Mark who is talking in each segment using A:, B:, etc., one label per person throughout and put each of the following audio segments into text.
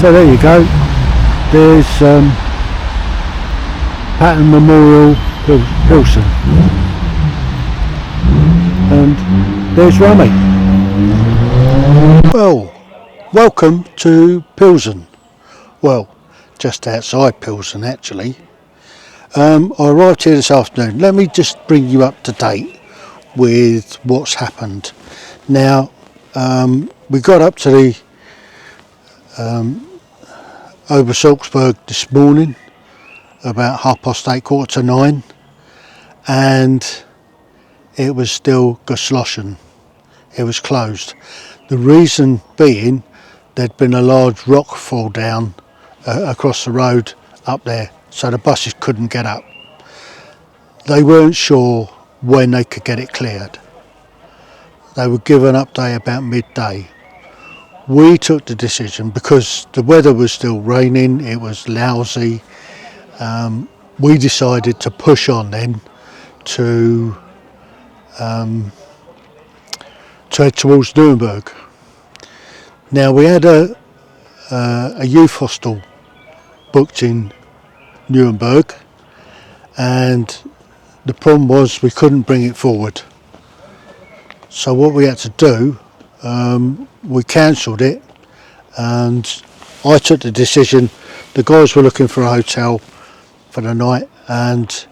A: So there you go. There's Pattern Memorial Pilzen, and there's Rummy. Well, welcome to Pilzen. Well, just outside Pilzen actually. I arrived here this afternoon. Let me just bring you up to date with what's happened. Now, we got up to the over Salzburg this morning about 8:30, 8:45, and it was still geschlossen. It was closed. The reason being there'd been a large rock fall down across the road up there, so the buses couldn't get up. They weren't sure when they could get it cleared. They would give an update about midday. We took the decision, because the weather was still raining, it was lousy, we decided to push on then to head towards Nuremberg. Now, we had a youth hostel booked in Nuremberg, and the problem was we couldn't bring it forward. So what we had to do, we cancelled it, and I took the decision. The guys were looking for a hotel for the night, and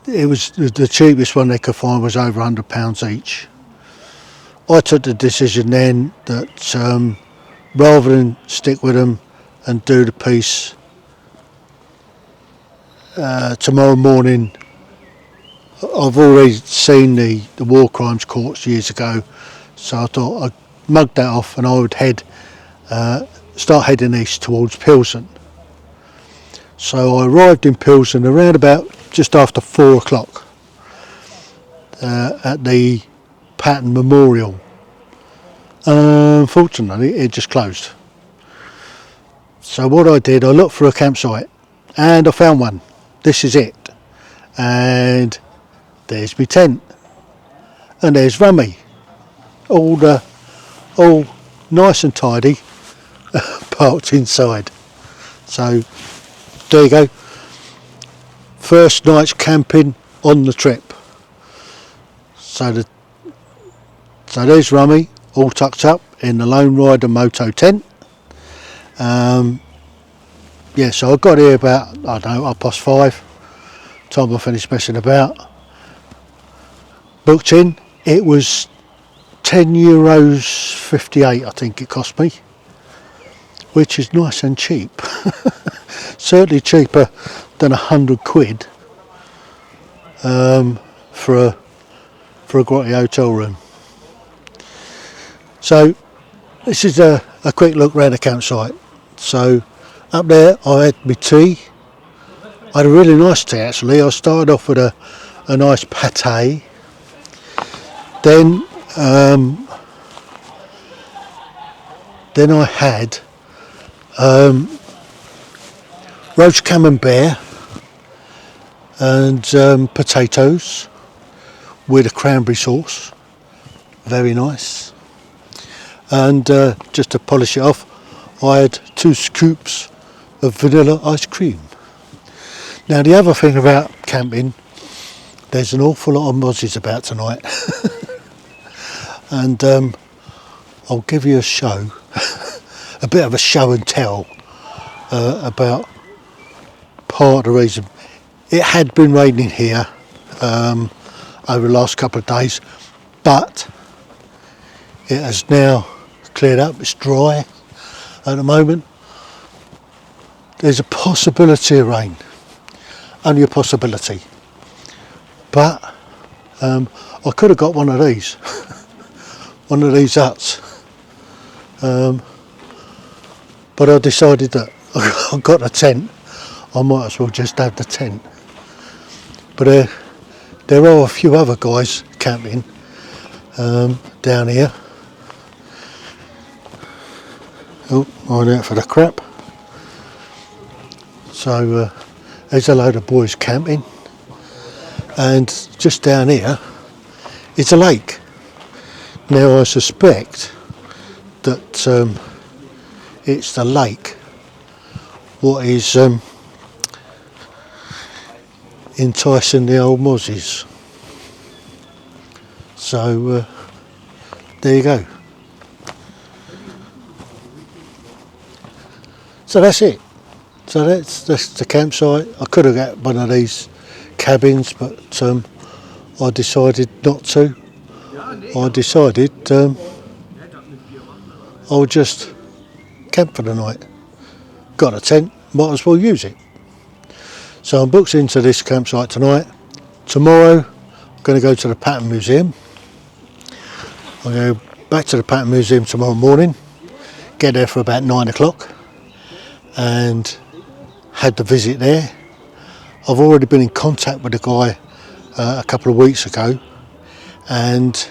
A: it was the cheapest one they could find was over £100 each. I took the decision then that rather than stick with them and do the piece tomorrow morning, I've already seen the war crimes courts years ago, so I thought I'd mug that off and I would start heading east towards Pilzen. So I arrived in Pilzen around about just after 4 o'clock at the Pattern Memorial. Unfortunately, it just closed. So what I did, I looked for a campsite and I found one. This is it. And there's my tent, and there's Rummy, all nice and tidy, parked inside. So there you go, first night's camping on the trip. So there's Rummy, all tucked up in the Lone Rider Moto tent. Yeah, so I got here about, I don't know, 5:30, time I finished messing about. Booked in. It was €10.58 I think it cost me, which is nice and cheap. Certainly cheaper than £100 for a grotty hotel room. So this is a quick look around the campsite. So up there I had my tea. I had a really nice tea actually. I started off with a nice pâté. Then I had roast camembert and potatoes with a cranberry sauce, very nice. And just to polish it off, I had 2 scoops of vanilla ice cream. Now the other thing about camping, there's an awful lot of mozzies about tonight. And I'll give you a show, a bit of a show and tell about part of the reason. It had been raining here over the last couple of days, but it has now cleared up. It's dry at the moment. There's a possibility of rain, only a possibility, but I could have got one of these. One of these huts, but I decided that I've got a tent, I might as well just have the tent. But there are a few other guys camping down here. Oh, I'm out for the crap. So there's a load of boys camping, and just down here is a lake. Now I suspect that it's the lake what is enticing the old mozzies. So there you go. So that's it. So that's the campsite. I could have got one of these cabins, but I decided not to. I decided I would just camp for the night. Got a tent, might as well use it. So I'm booked into this campsite tonight. Tomorrow I'm going to go to the Pattern Museum. I'll go back to the Pattern Museum tomorrow morning, get there for about 9 o'clock and had the visit there. I've already been in contact with the guy a couple of weeks ago, and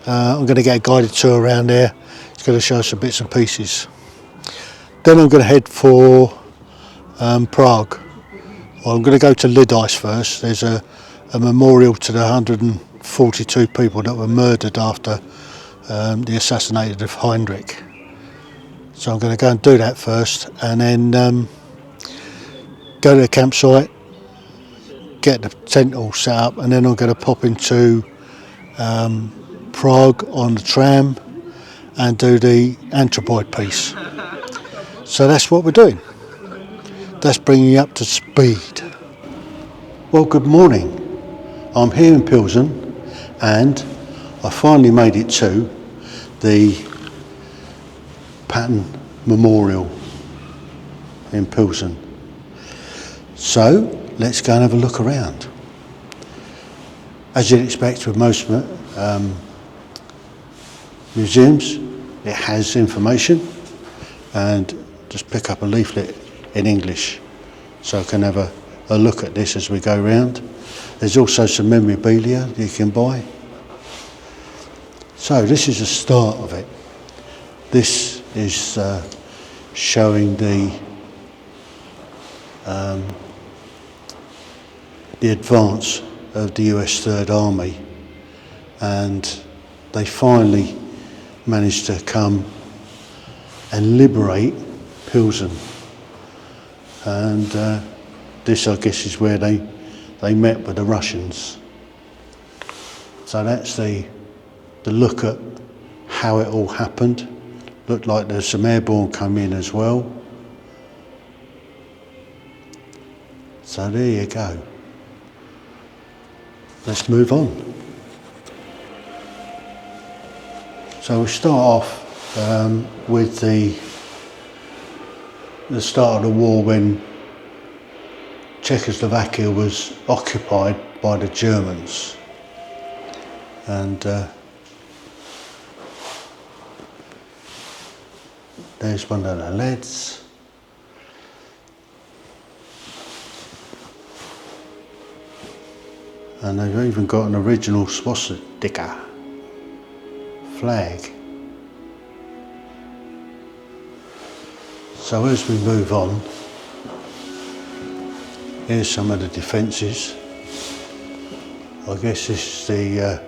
A: I'm going to get a guided tour around there. It's going to show us some bits and pieces. Then I'm going to head for Prague. Well, I'm going to go to Lidice first. There's a memorial to the 142 people that were murdered after the assassination of Heinrich. So I'm going to go and do that first, and then go to the campsite, get the tent all set up, and then I'm going to pop into Prague on the tram and do the anthropoid piece. So that's what we're doing. That's bringing you up to speed. Well, good morning. I'm here in Pilzen, and I finally made it to the Pattern Memorial in Pilzen. So let's go and have a look around. As you'd expect with most museums, it has information, and just pick up a leaflet in English so I can have a look at this as we go round. There's also some memorabilia you can buy. So this is the start of it. This is showing the advance of the US Third Army, and they finally managed to come and liberate Pilzen. And this, I guess, is where they met with the Russians. So that's the look at how it all happened. Looked like there's some airborne come in as well. So there you go. Let's move on. So we start off with the start of the war when Czechoslovakia was occupied by the Germans, and there's one of the leads. And they've even got an original swastika flag. So as we move on, here's some of the defences. I guess this is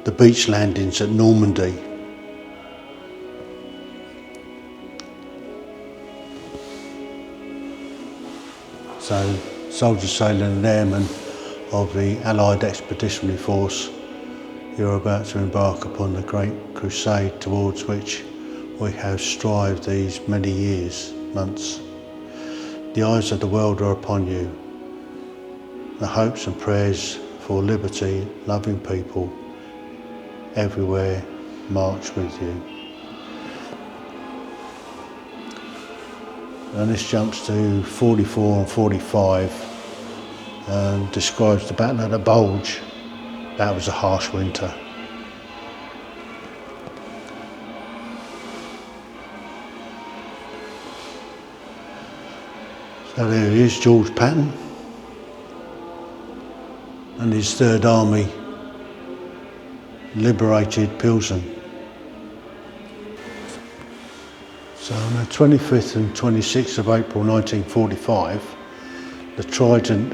A: the beach landings at Normandy. So soldiers, sailors and airmen of the Allied Expeditionary Force, you're about to embark upon the great crusade towards which we have strived these many years, months. The eyes of the world are upon you. The hopes and prayers for liberty, loving people everywhere march with you. And this jumps to 44 and 45 and describes the Battle of the Bulge. That was a harsh winter. So there he is, George Patton, and his Third Army liberated Pilzen. So on the 25th and 26th of April 1945, the Trident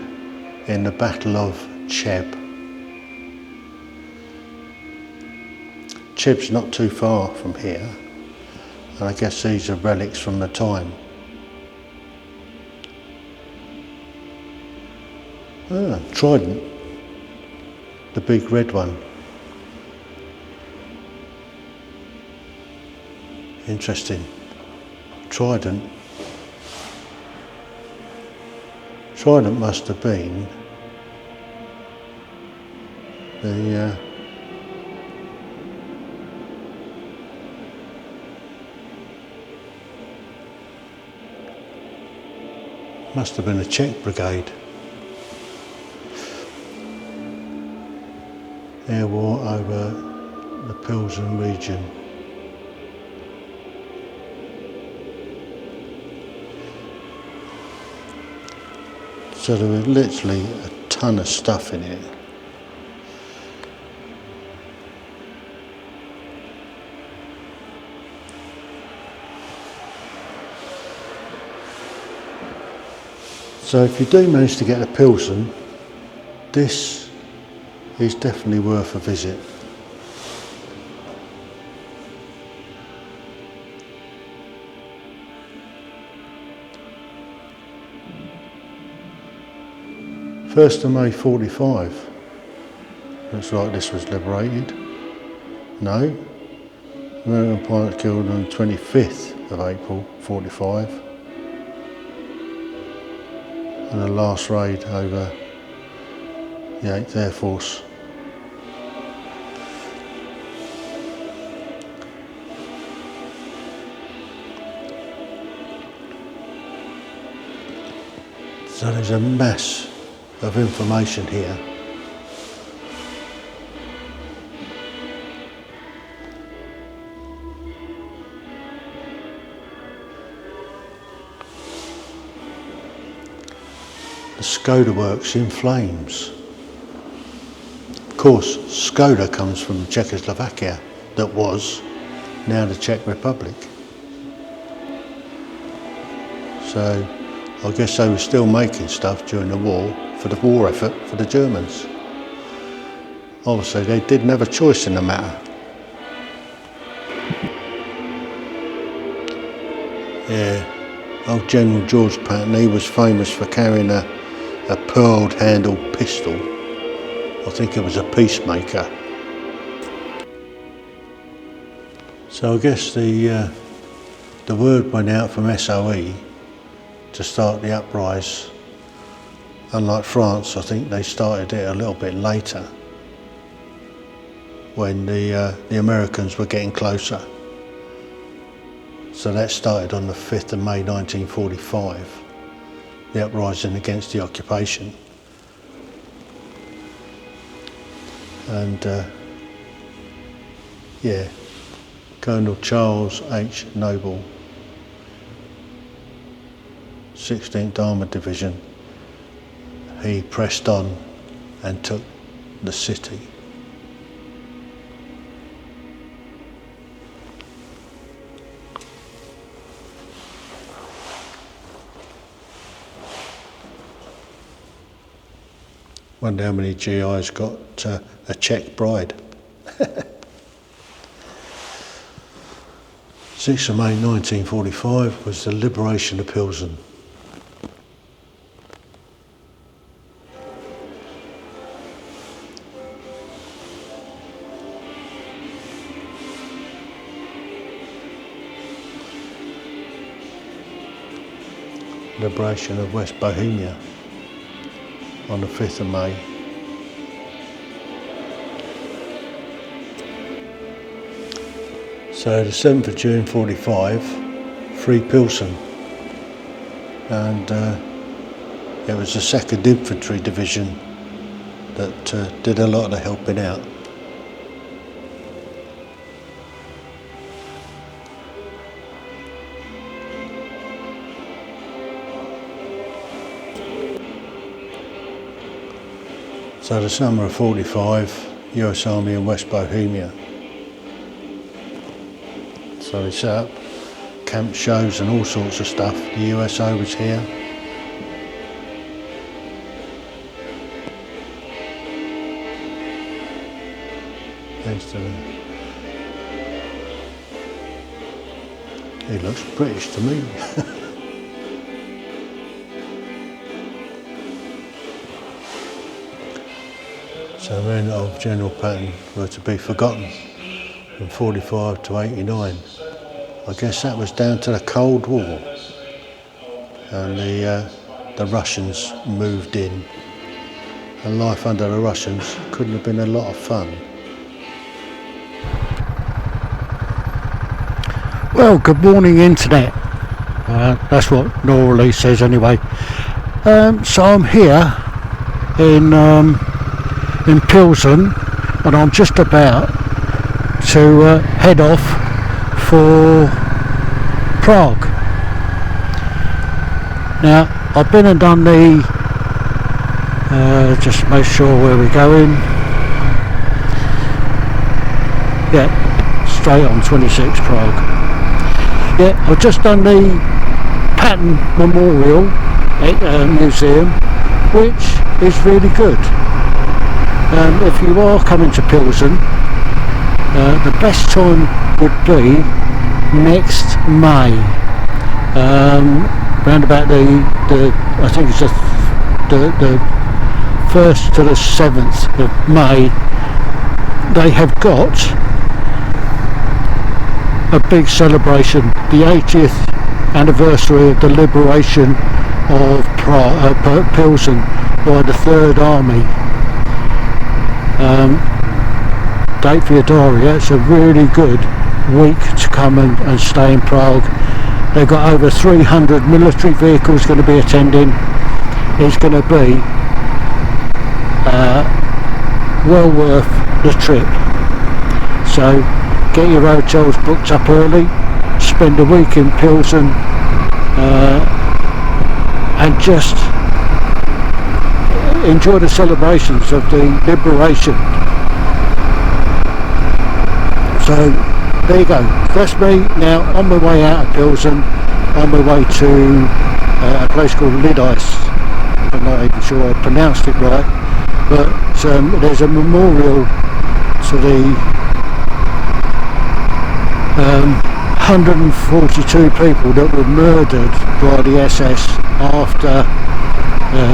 A: in the Battle of Cheb. Cheb's not too far from here, And I guess these are relics from the time. Ah, trident, the big red one. Interesting. Trident. Trident must have been the must have been a Czech brigade. Air war over the Pilzen region. So there was literally a ton of stuff in it. So if you do manage to get a Pilzen, this is definitely worth a visit. First of May 45. Looks like this was liberated. No. American pilot killed on the 25th of April 45. And the last raid over the 8th Air Force. So there's a mass of information here. The Skoda works in flames. Of course, Skoda comes from Czechoslovakia, that was now the Czech Republic. So I guess they were still making stuff during the war for the war effort for the Germans. Obviously they didn't have a choice in the matter. Yeah, old General George Patton, he was famous for carrying a pearled handled pistol. I think it was a Peacemaker. So I guess the word went out from SOE to start the uprise. Unlike France, I think they started it a little bit later when the Americans were getting closer. So that started on the 5th of May 1945, the uprising against the occupation. And yeah, Colonel Charles H. Noble, 16th Armoured Division, he pressed on and took the city. Wonder how many GIs got a Czech bride. 6th of May 1945 was the liberation of Pilzen. Liberation of West Bohemia on the 5th of May. So the 7th of June 45, free Pilzen, and it was the 2nd Infantry Division that did a lot of the helping out. So the summer of 45, US Army in West Bohemia. So they set up camp shows and all sorts of stuff. The USO was here. He looks British to me. So men of general pattern were to be forgotten from 45 to 89. I guess that was down to the Cold War, and the Russians moved in, and life under the Russians couldn't have been a lot of fun. Well, good morning internet. That's what Nora Lee says anyway. So I'm here in Pilzen, and I'm just about to head off for Prague. Now I've been and done the just make sure where we're going. Yeah, straight on 26 Prague. Yeah, I've just done the Patton Memorial Museum, which is really good. If you are coming to Pilzen, the best time would be next May, round about the I think it's the 1st to the 7th of May. They have got a big celebration, the 80th anniversary of the liberation of Pilzen by the Third Army. Date for your diary. It's a really good week to come and stay in Prague. They've got over 300 military vehicles going to be attending. It's going to be well worth the trip. So get your hotels booked up early, spend a week in Pilzen, and just enjoy the celebrations of the liberation. So there you go, that's me now on my way out of Pilzen, on my way to a place called Lidice. I'm not even sure I pronounced it right, but there's a memorial to the 142 people that were murdered by the SS after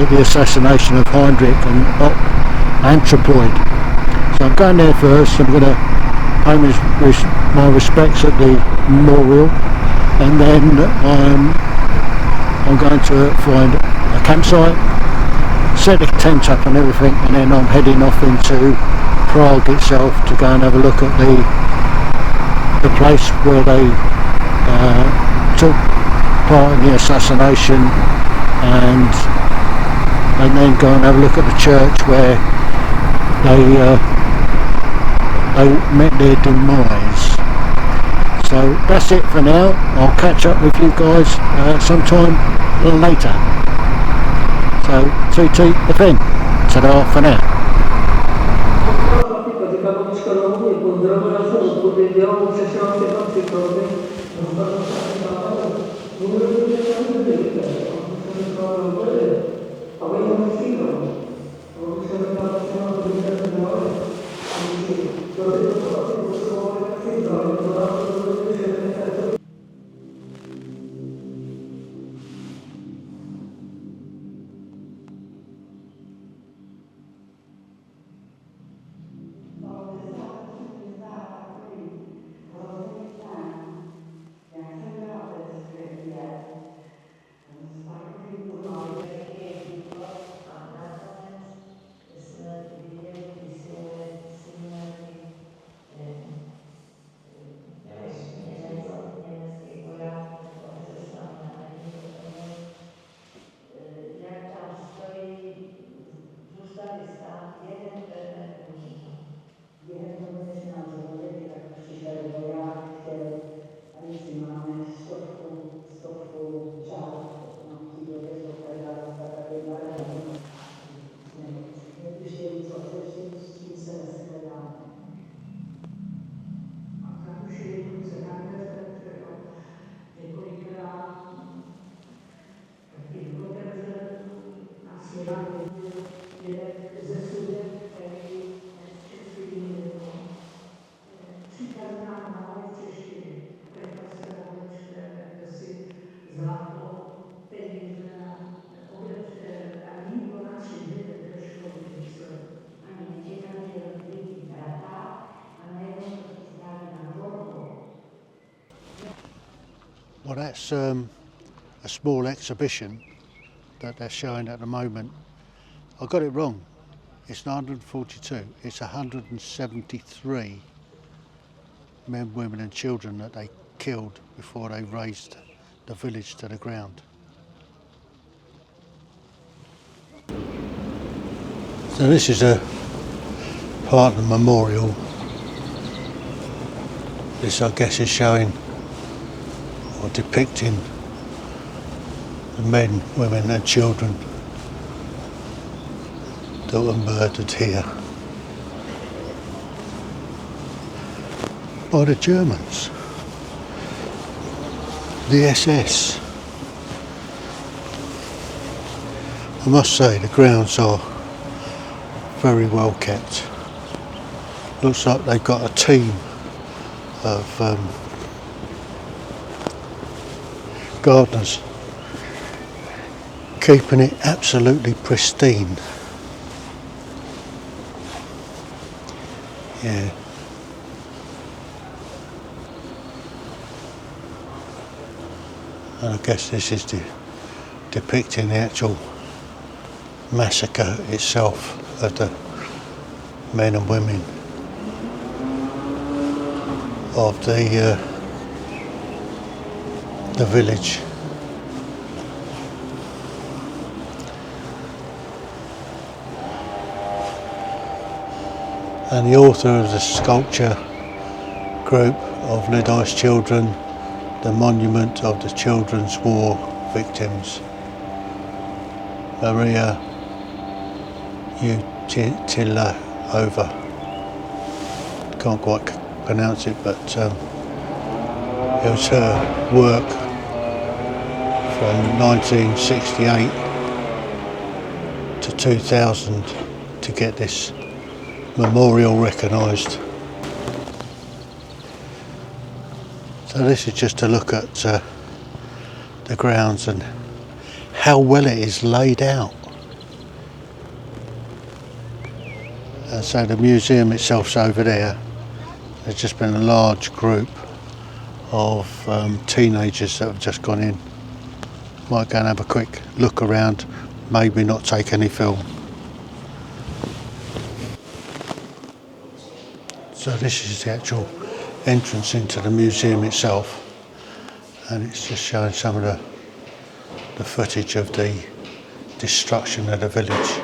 A: the assassination of Heinrich and Anthropoid. So I'm going there first. I'm going to pay my respects at the memorial, and then I'm going to find a campsite, set the tent up and everything, and then I'm heading off into Prague itself to go and have a look at the place where they took part in the assassination, and then go and have a look at the church where they met their demise. So that's it for now. I'll catch up with you guys sometime later. So TT FM, ta-da for now. Well, that's a small exhibition that they're showing at the moment. I got it wrong. It's not 142, it's 173 men, women and children that they killed before they razed the village to the ground. So this is a part of the memorial. This, I guess, is showing or depicting the men, women and children that were murdered here by the Germans, the SS. I must say the grounds are very well kept. Looks like they've got a team of gardeners keeping it absolutely pristine. Yeah. And I guess this is depicting the actual massacre itself of the men and women of the village. And the author of the sculpture group of Lidice children, the monument of the children's war victims, Maria Utilova. Can't quite pronounce it, but it was her work from 1968 to 2000 to get this memorial recognised. So this is just a look at the grounds and how well it is laid out. And so the museum itself's over there. There's just been a large group of teenagers that have just gone in. Might go and have a quick look around, maybe not take any film. So this is the actual entrance into the museum itself, and it's just showing some of the footage of the destruction of the village.